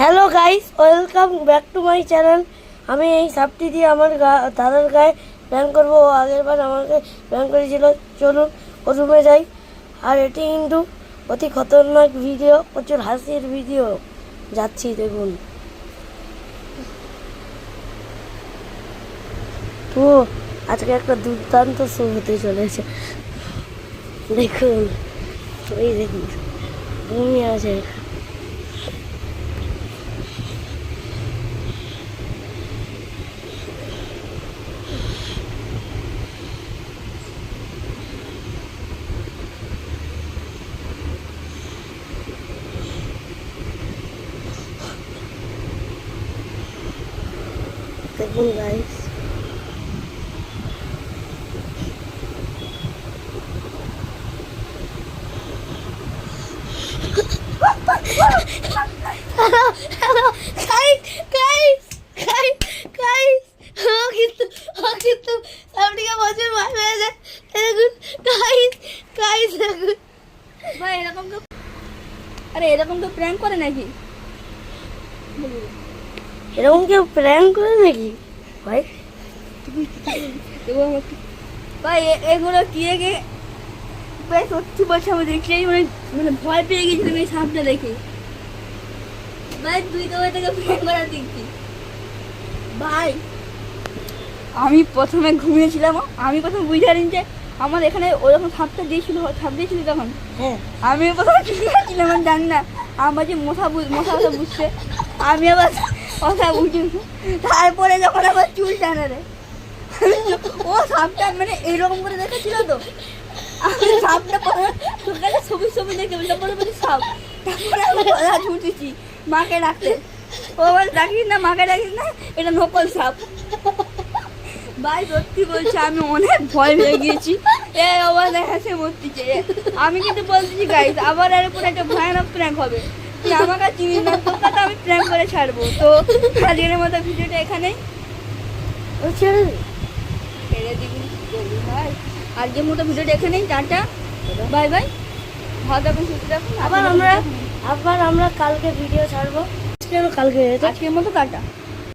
Hello guys, welcome back to my channel. আমি এই সাপটি দিয়ে আমার দাদার গায়ে প্র্যাঙ্ক করবো। ও আগের বার আমাকে প্র্যাঙ্ক করেছিল। চলুন ও রুমে যাই। আর এটি কিন্তু অতি খতরনাক ভিডিও, প্রচুর হাসির ভিডিও। যাচ্ছি, দেখুন। তো আজকে একটা দুর্দান্ত শো হতে চলেছে। দেখুন, ওই দেখুন ঘুমিয়ে আছে। দেখুন গাইস, hello guys, কিন্তু সামনে বছর মার হয়ে যায়। দেখুন গাইস দেখুন ভাই এরকম তো, আরে এরকম তো প্র্যাঙ্ক করে নাকি? এরকম কেউ প্র্যাঙ্ক করে নাকি ভাই? ভাই এগুলো কি কে ভাই সত্যি বলছি, আমি দেখছি মানে ভয় পেয়ে গেছিলাম এই সাপটা দেখে। ভাই তুই তো ওইটাকে প্র্যাঙ্ক করা দেখছি। ভাই আমি প্রথমে ঘুমিয়েছিলাম, আমি প্রথমে বুঝতে পারিনি যে আমার এখানে ওরকম সাপ দিয়েছিল তখন। হ্যাঁ, আমি প্রথমে ছিলাম, আমি জানি না আমার যে মশা বুঝছে। আমি আবার কথা বুঝি, তারপরে যখন আবার চুল টানে রে, ও সাপটা মানে এইরকম করে দেখেছিল তো। আমি সাপটা সকালে সবুজ দেখে বলে সাপ। তারপরে আমি গলা ঝুঁটেছি মাকে ডাকতে। ও বলে ডাকিস না, মাকে ডাকিস না, এটা নকল সাপ। ভাই সত্যি বলছি, আমি অনেক ভয় পেয়ে গিয়েছি। আবার দেখাচ্ছে মরতেছে। আমি কিন্তু বলতেছি গাইস, আবার এর উপর একটা ভয়ানক প্র্যাঙ্ক হবে। তুই আমাকে চিনিস না, তোকে তো আমি প্র্যাঙ্ক করে ছাড়বো। তো আজকের মতো ভিডিওটা এখানেই ছেড়ে দিবি ভাই। আজকের মতো ভিডিওটা এখানেই, টাটা, বাই বাই। ভালো থাকুন, সুস্থ থাকুন। আবার আমরা কালকে ভিডিও ছাড়বো। আজকের মতো টাটা।